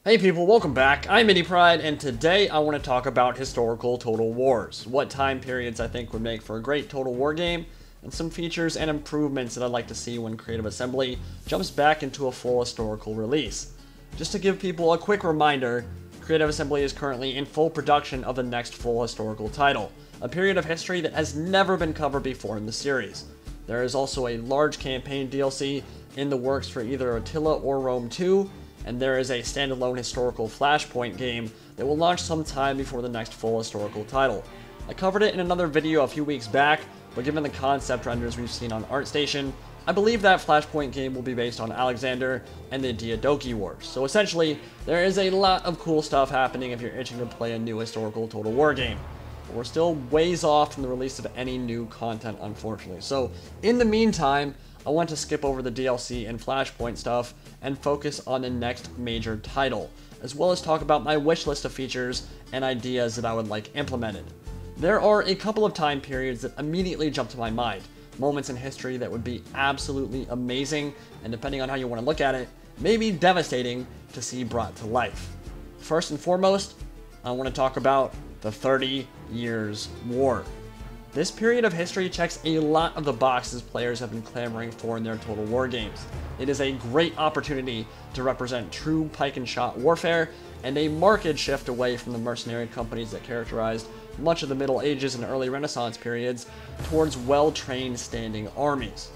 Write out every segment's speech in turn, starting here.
Hey people, welcome back. I'm MiniPride, and today I want to talk about historical Total Wars, what time periods I think would make for a great Total War game, and some features and improvements that I'd like to see when Creative Assembly jumps back into a full historical release. Just to give people a quick reminder, Creative Assembly is currently in full production of the next full historical title, a period of history that has never been covered before in the series. There is also a large campaign DLC in the works for either Attila or Rome 2, and there is a standalone historical Flashpoint game that will launch sometime before the next full historical title. I covered it in another video a few weeks back, but given the concept renders we've seen on ArtStation, I believe that Flashpoint game will be based on Alexander and the Diadochi Wars. So essentially, there is a lot of cool stuff happening if you're itching to play a new historical Total War game. But we're still ways off from the release of any new content, unfortunately. So in the meantime, I want to skip over the DLC and Flashpoint stuff and focus on the next major title, as well as talk about my wish list of features and ideas that I would like implemented. There are a couple of time periods that immediately jump to my mind, moments in history that would be absolutely amazing, and depending on how you want to look at it, may be devastating to see brought to life. First and foremost, I want to talk about the 30 Years' War. This period of history checks a lot of the boxes players have been clamoring for in their Total War games. It is a great opportunity to represent true pike and shot warfare, and a marked shift away from the mercenary companies that characterized much of the Middle Ages and early Renaissance periods towards well-trained standing armies.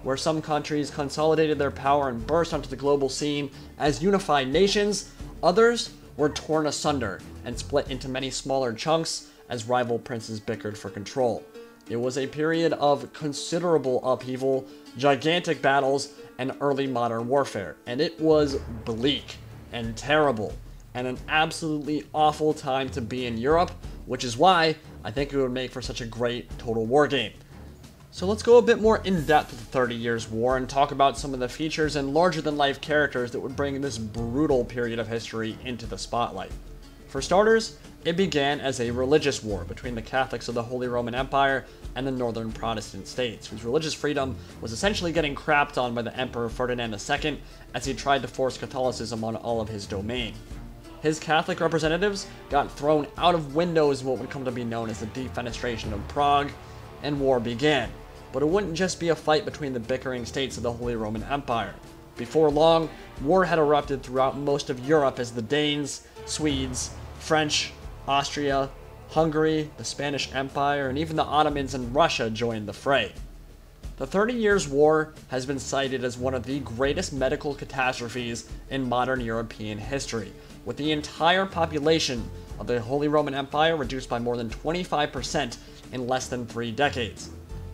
Where some countries consolidated their power and burst onto the global scene as unified nations, others were torn asunder and split into many smaller chunks as rival princes bickered for control. It was a period of considerable upheaval, gigantic battles, and early modern warfare, and it was bleak and terrible, and an absolutely awful time to be in Europe, which is why I think it would make for such a great Total War game. So let's go a bit more in depth with the 30 Years' War and talk about some of the features and larger-than-life characters that would bring this brutal period of history into the spotlight. For starters, it began as a religious war between the Catholics of the Holy Roman Empire and the northern Protestant states, whose religious freedom was essentially getting crapped on by the Emperor Ferdinand II as he tried to force Catholicism on all of his domain. His Catholic representatives got thrown out of windows in what would come to be known as the Defenestration of Prague, and war began. But it wouldn't just be a fight between the bickering states of the Holy Roman Empire. Before long, war had erupted throughout most of Europe as the Danes, Swedes, French, Austria, Hungary, the Spanish Empire, and even the Ottomans and Russia joined the fray. The 30 Years' War has been cited as one of the greatest medical catastrophes in modern European history, with the entire population of the Holy Roman Empire reduced by more than 25% in less than 3 decades.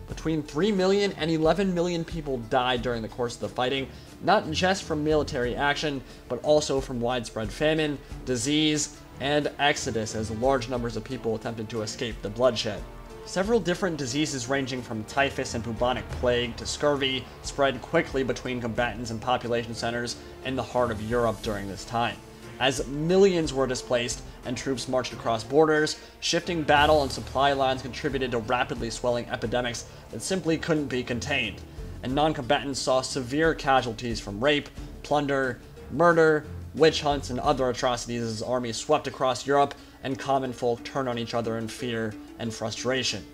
Between 3 million and 11 million people died during the course of the fighting, not just from military action, but also from widespread famine, disease, and exodus as large numbers of people attempted to escape the bloodshed. Several different diseases ranging from typhus and bubonic plague to scurvy spread quickly between combatants and population centers in the heart of Europe during this time. As millions were displaced and troops marched across borders, shifting battle and supply lines contributed to rapidly swelling epidemics that simply couldn't be contained, and non-combatants saw severe casualties from rape, plunder, murder, witch hunts, and other atrocities as armies swept across Europe and common folk turned on each other in fear and frustration.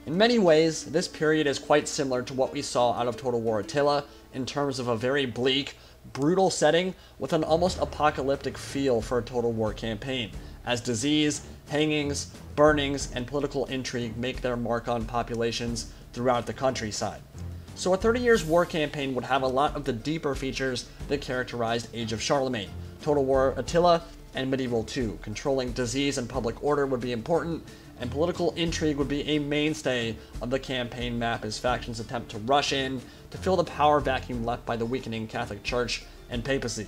In many ways, this period is quite similar to what we saw out of Total War Attila in terms of a very bleak, brutal setting with an almost apocalyptic feel for a Total War campaign, as disease, hangings, burnings, and political intrigue make their mark on populations throughout the countryside. So a 30 Years' War campaign would have a lot of the deeper features that characterized Age of Charlemagne, Total War Attila, and Medieval II. Controlling disease and public order would be important, and political intrigue would be a mainstay of the campaign map as factions attempt to rush in to fill the power vacuum left by the weakening Catholic Church and papacy.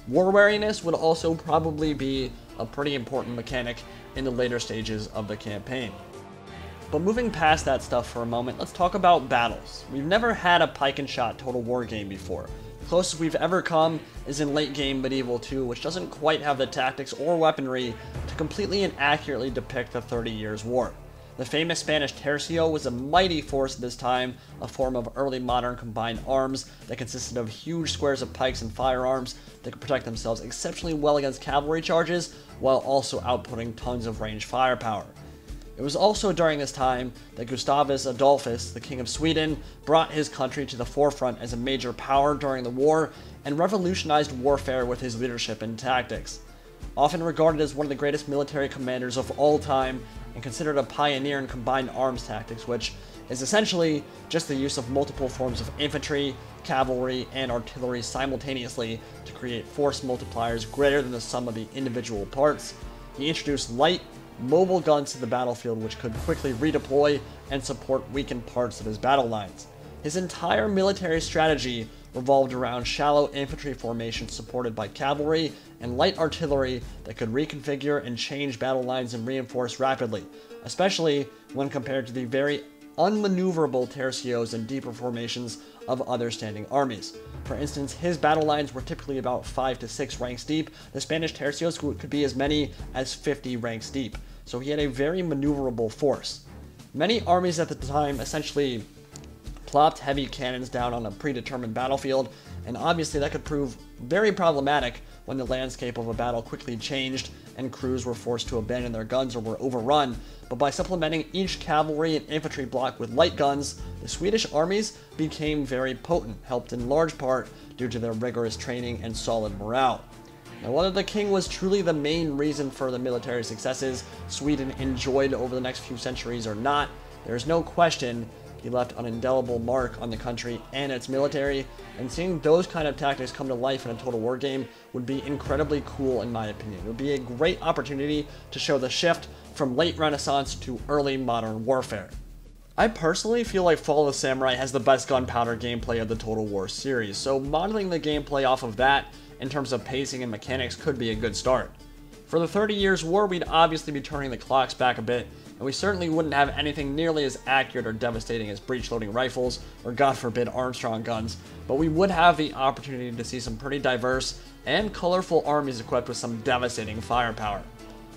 War wariness would also probably be a pretty important mechanic in the later stages of the campaign. But moving past that stuff for a moment, let's talk about battles. We've never had a pike and shot Total War game before. The closest we've ever come is in late game Medieval II, which doesn't quite have the tactics or weaponry to completely and accurately depict the 30 Years' War. The famous Spanish tercio was a mighty force at this time, a form of early modern combined arms that consisted of huge squares of pikes and firearms that could protect themselves exceptionally well against cavalry charges, while also outputting tons of ranged firepower. It was also during this time that Gustavus Adolphus, the King of Sweden, brought his country to the forefront as a major power during the war and revolutionized warfare with his leadership and tactics. Often regarded as one of the greatest military commanders of all time and considered a pioneer in combined arms tactics, which is essentially just the use of multiple forms of infantry, cavalry, and artillery simultaneously to create force multipliers greater than the sum of the individual parts. He introduced light, mobile guns to the battlefield which could quickly redeploy and support weakened parts of his battle lines. His entire military strategy revolved around shallow infantry formations supported by cavalry and light artillery that could reconfigure and change battle lines and reinforce rapidly, especially when compared to the very unmaneuverable tercios and deeper formations of other standing armies. For instance, his battle lines were typically about 5 to 6 ranks deep. The Spanish tercios could be as many as 50 ranks deep, so he had a very maneuverable force. Many armies at the time essentially plopped heavy cannons down on a predetermined battlefield, and obviously that could prove very problematic when the landscape of a battle quickly changed and crews were forced to abandon their guns or were overrun. But by supplementing each cavalry and infantry block with light guns, the Swedish armies became very potent, helped in large part due to their rigorous training and solid morale. Now, whether the king was truly the main reason for the military successes Sweden enjoyed over the next few centuries or not, there is no question he left an indelible mark on the country and its military, and seeing those kind of tactics come to life in a Total War game would be incredibly cool in my opinion. It would be a great opportunity to show the shift from late Renaissance to early modern warfare. I personally feel like Fall of the Samurai has the best gunpowder gameplay of the Total War series, so modeling the gameplay off of that in terms of pacing and mechanics could be a good start. For the 30 Years' War, we'd obviously be turning the clocks back a bit, and we certainly wouldn't have anything nearly as accurate or devastating as breech-loading rifles, or god forbid Armstrong guns, but we would have the opportunity to see some pretty diverse and colorful armies equipped with some devastating firepower.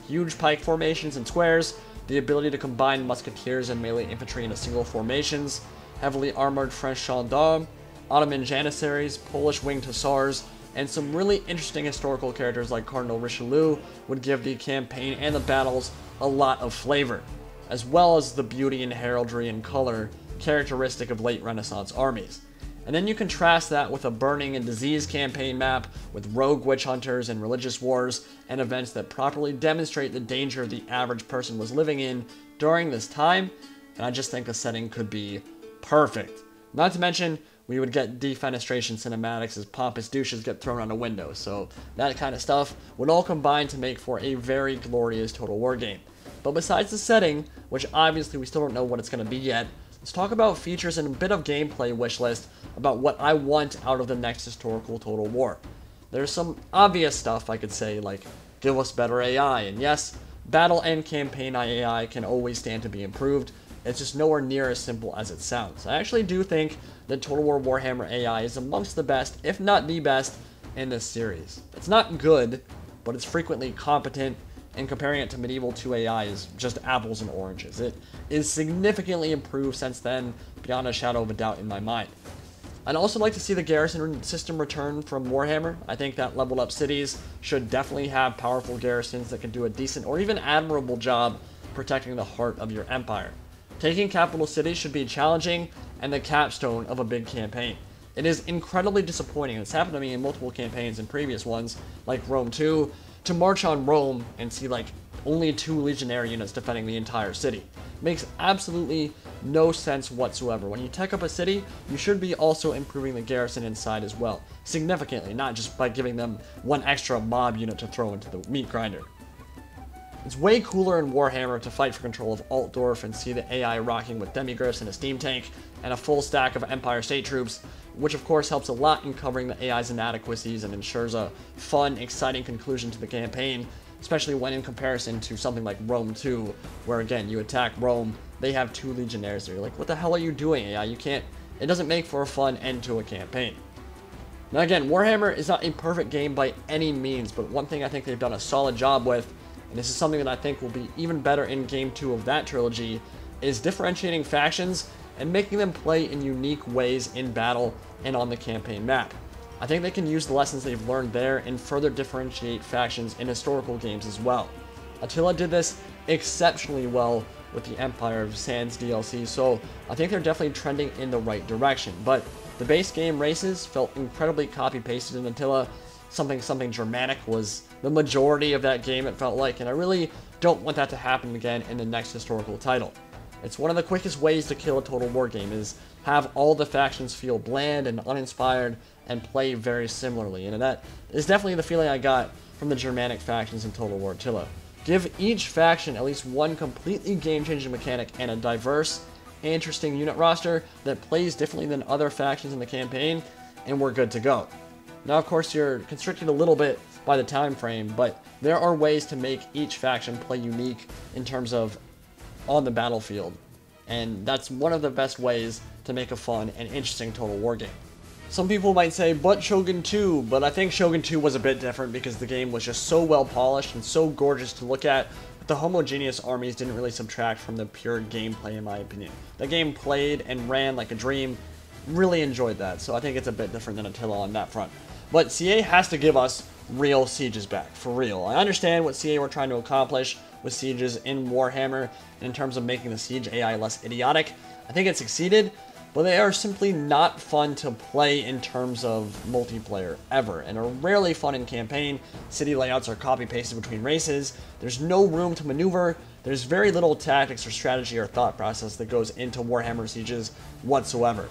Huge pike formations and squares, the ability to combine musketeers and melee infantry into single formations, heavily armored French gendarmes, Ottoman janissaries, Polish winged hussars, and some really interesting historical characters like Cardinal Richelieu would give the campaign and the battles a lot of flavor, as well as the beauty and heraldry and color characteristic of late Renaissance armies. And then you contrast that with a burning and disease campaign map with rogue witch hunters and religious wars and events that properly demonstrate the danger the average person was living in during this time, and I just think the setting could be perfect. Not to mention, we would get defenestration cinematics as pompous douches get thrown out a window, so that kind of stuff would all combine to make for a very glorious Total War game. But besides the setting, which obviously we still don't know what it's going to be yet, let's talk about features and a bit of gameplay wish list about what I want out of the next historical Total War. There's some obvious stuff I could say, like give us better AI, and yes, battle and campaign AI can always stand to be improved. It's just nowhere near as simple as it sounds. I actually do think that Total War Warhammer AI is amongst the best, if not the best, in this series. It's not good, but it's frequently competent, and comparing it to Medieval 2 AI is just apples and oranges. It is significantly improved since then, beyond a shadow of a doubt in my mind. I'd also like to see the garrison system return from Warhammer. I think that leveled up cities should definitely have powerful garrisons that can do a decent or even admirable job protecting the heart of your empire. Taking capital cities should be challenging and the capstone of a big campaign. It is incredibly disappointing, and it's happened to me in multiple campaigns and previous ones, like Rome 2, to march on Rome and see like only 2 legionary units defending the entire city. It makes absolutely no sense whatsoever. When you tech up a city, you should be also improving the garrison inside as well, significantly, not just by giving them 1 extra mob unit to throw into the meat grinder. It's way cooler in Warhammer to fight for control of Altdorf and see the AI rocking with demigriffs and a steam tank and a full stack of Empire State Troops, which of course helps a lot in covering the AI's inadequacies and ensures a fun, exciting conclusion to the campaign, especially when in comparison to something like Rome 2, where again, you attack Rome, they have 2 legionaries there. You're like, what the hell are you doing, AI? You can't, it doesn't make for a fun end to a campaign. Now again, Warhammer is not a perfect game by any means, but one thing I think they've done a solid job with, and this is something that I think will be even better in Game 2 of that trilogy, is differentiating factions and making them play in unique ways in battle and on the campaign map. I think they can use the lessons they've learned there and further differentiate factions in historical games as well. Attila did this exceptionally well with the Empire of Sands DLC, so I think they're definitely trending in the right direction. But the base game races felt incredibly copy-pasted in Attila. Something Germanic was the majority of that game, it felt like, and I really don't want that to happen again in the next historical title. It's one of the quickest ways to kill a Total War game, is have all the factions feel bland and uninspired and play very similarly, and that is definitely the feeling I got from the Germanic factions in Total War Attila. Give each faction at least one completely game-changing mechanic and a diverse, interesting unit roster that plays differently than other factions in the campaign, and we're good to go. Now, of course, you're constricted a little bit by the time frame, but there are ways to make each faction play unique in terms of on the battlefield, and that's one of the best ways to make a fun and interesting Total War game. Some people might say, but Shogun 2, but I think Shogun 2 was a bit different because the game was just so well polished and so gorgeous to look at, but the homogeneous armies didn't really subtract from the pure gameplay in my opinion. The game played and ran like a dream, really enjoyed that, so I think it's a bit different than Attila on that front. But CA has to give us real sieges back, for real. I understand what CA were trying to accomplish with sieges in Warhammer in terms of making the siege AI less idiotic. I think it succeeded, but they are simply not fun to play in terms of multiplayer ever, and are rarely fun in campaign. City layouts are copy-pasted between races, there's no room to maneuver, there's very little tactics or strategy or thought process that goes into Warhammer sieges whatsoever.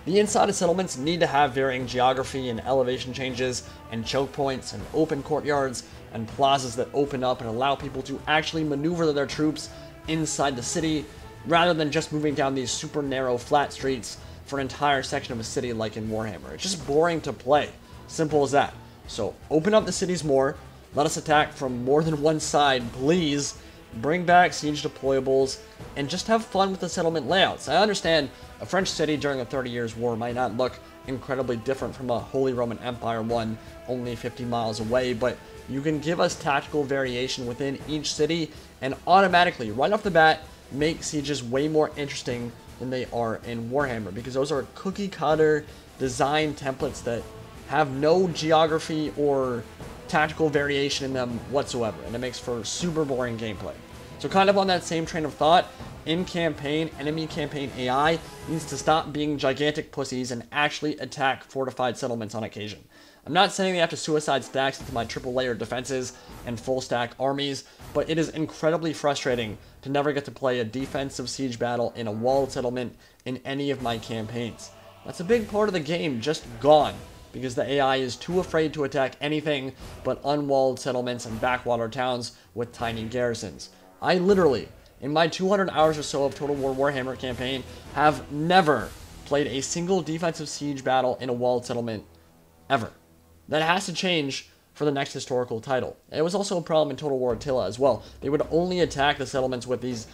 The inside of settlements need to have varying geography and elevation changes, and choke points, and open courtyards, and plazas that open up and allow people to actually maneuver their troops inside the city, rather than just moving down these super narrow flat streets for an entire section of a city like in Warhammer. It's just boring to play. Simple as that. So open up the cities more, let us attack from more than one side, please. Bring back siege deployables, and just have fun with the settlement layouts. I understand a French city during the 30 Years' War might not look incredibly different from a Holy Roman Empire one only 50 miles away, but you can give us tactical variation within each city and automatically, right off the bat, make sieges way more interesting than they are in Warhammer, because those are cookie cutter design templates that have no geography or tactical variation in them whatsoever, and it makes for super boring gameplay. So kind of on that same train of thought, in campaign, enemy campaign AI needs to stop being gigantic pussies and actually attack fortified settlements on occasion. I'm not saying they have to suicide stacks into my triple layered defenses and full stack armies, but it is incredibly frustrating to never get to play a defensive siege battle in a walled settlement in any of my campaigns. That's a big part of the game just gone, because the AI is too afraid to attack anything but unwalled settlements and backwater towns with tiny garrisons. I literally, in my 200 hours or so of Total War Warhammer campaign, have never played a single defensive siege battle in a walled settlement, ever. That has to change for the next historical title. And it was also a problem in Total War Attila as well. They would only attack the settlements with these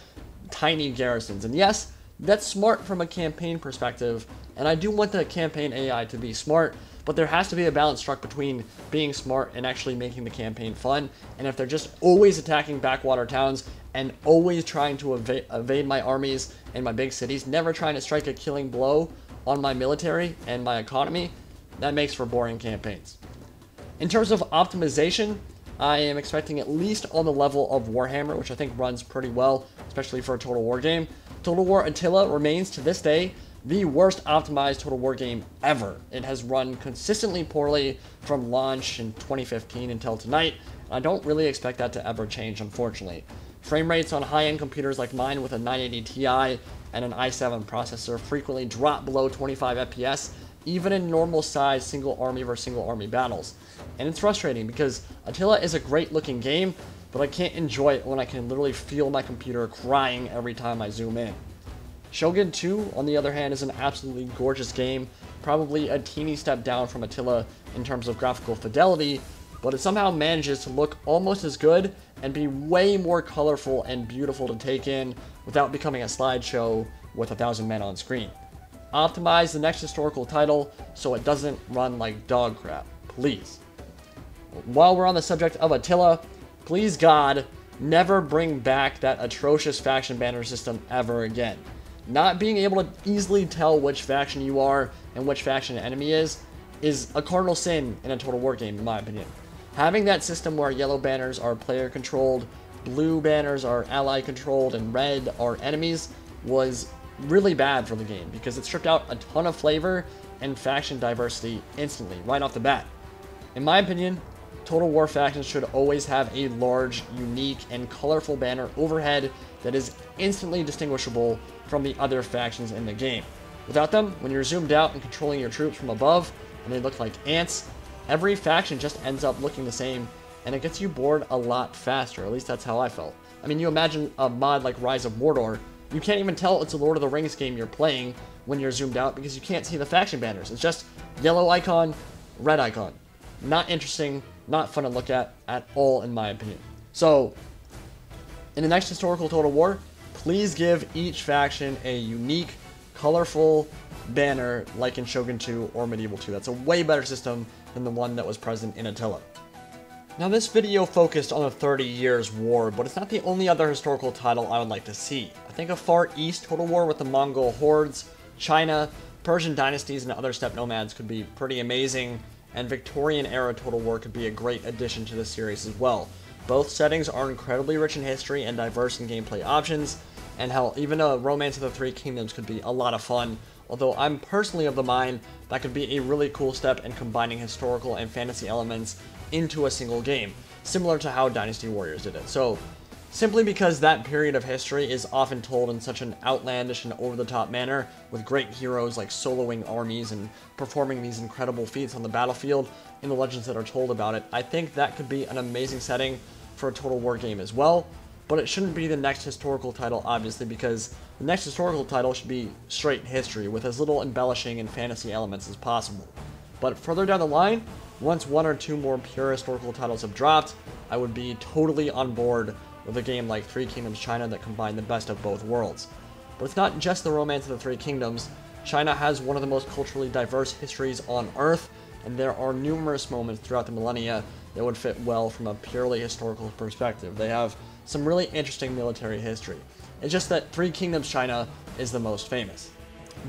tiny garrisons. And yes, that's smart from a campaign perspective, and I do want the campaign AI to be smart, but there has to be a balance struck between being smart and actually making the campaign fun. And if they're just always attacking backwater towns and always trying to evade my armies and my big cities, never trying to strike a killing blow on my military and my economy, that makes for boring campaigns. In terms of optimization, I am expecting at least on the level of Warhammer, which I think runs pretty well, especially for a Total War game. Total War Attila remains, to this day, the worst optimized Total War game ever. It has run consistently poorly from launch in 2015 until tonight, and I don't really expect that to ever change, unfortunately. Frame rates on high-end computers like mine with a 980 Ti and an i7 processor frequently drop below 25 FPS, even in normal-sized single army versus single army battles. And it's frustrating because Attila is a great-looking game, but I can't enjoy it when I can literally feel my computer crying every time I zoom in. Shogun 2, on the other hand, is an absolutely gorgeous game, probably a teeny step down from Attila in terms of graphical fidelity, but it somehow manages to look almost as good and be way more colorful and beautiful to take in without becoming a slideshow with 1,000 men on screen. Optimize the next historical title so it doesn't run like dog crap, please. While we're on the subject of Attila, please God, never bring back that atrocious faction banner system ever again. Not being able to easily tell which faction you are and which faction an enemy is a cardinal sin in a Total War game, in my opinion. Having that system where yellow banners are player controlled, blue banners are ally controlled, and red are enemies was really bad for the game because it stripped out a ton of flavor and faction diversity instantly, right off the bat. In my opinion, Total War factions should always have a large, unique, and colorful banner overhead that is instantly distinguishable from the other factions in the game. Without them, when you're zoomed out and controlling your troops from above, and they look like ants, every faction just ends up looking the same, and it gets you bored a lot faster. At least that's how I felt. I mean, you imagine a mod like Rise of Mordor, you can't even tell it's a Lord of the Rings game you're playing when you're zoomed out because you can't see the faction banners. It's just yellow icon, red icon. Not interesting, not fun to look at all, in my opinion. So, in the next historical Total War, please give each faction a unique, colorful banner like in Shogun 2 or Medieval 2. That's a way better system than the one that was present in Attila. Now, this video focused on the 30 Years' War, but it's not the only other historical title I would like to see. I think a Far East Total War with the Mongol hordes, China, Persian dynasties, and other steppe nomads could be pretty amazing, and Victorian-era Total War could be a great addition to the series as well. Both settings are incredibly rich in history and diverse in gameplay options, and hell, even a Romance of the Three Kingdoms could be a lot of fun, although I'm personally of the mind that could be a really cool step in combining historical and fantasy elements into a single game, similar to how Dynasty Warriors did it. So, simply because that period of history is often told in such an outlandish and over-the-top manner, with great heroes like soloing armies and performing these incredible feats on the battlefield in the legends that are told about it, I think that could be an amazing setting for a Total War game as well. But it shouldn't be the next historical title, obviously, because the next historical title should be straight history, with as little embellishing and fantasy elements as possible. But further down the line, once one or two more pure historical titles have dropped, I would be totally on board with a game like Three Kingdoms China that combined the best of both worlds. But it's not just the Romance of the Three Kingdoms. China has one of the most culturally diverse histories on Earth, and there are numerous moments throughout the millennia that would fit well from a purely historical perspective. They have some really interesting military history. It's just that Three Kingdoms China is the most famous.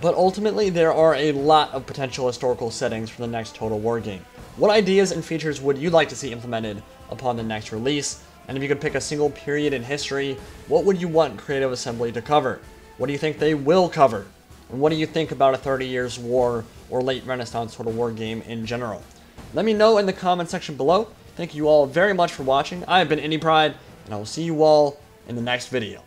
But ultimately, there are a lot of potential historical settings for the next Total War game. What ideas and features would you like to see implemented upon the next release? And if you could pick a single period in history, what would you want Creative Assembly to cover? What do you think they will cover? And what do you think about a 30 Years' War or late Renaissance Total War game in general? Let me know in the comment section below. Thank you all very much for watching. I have been Indie Pride, and I will see you all in the next video.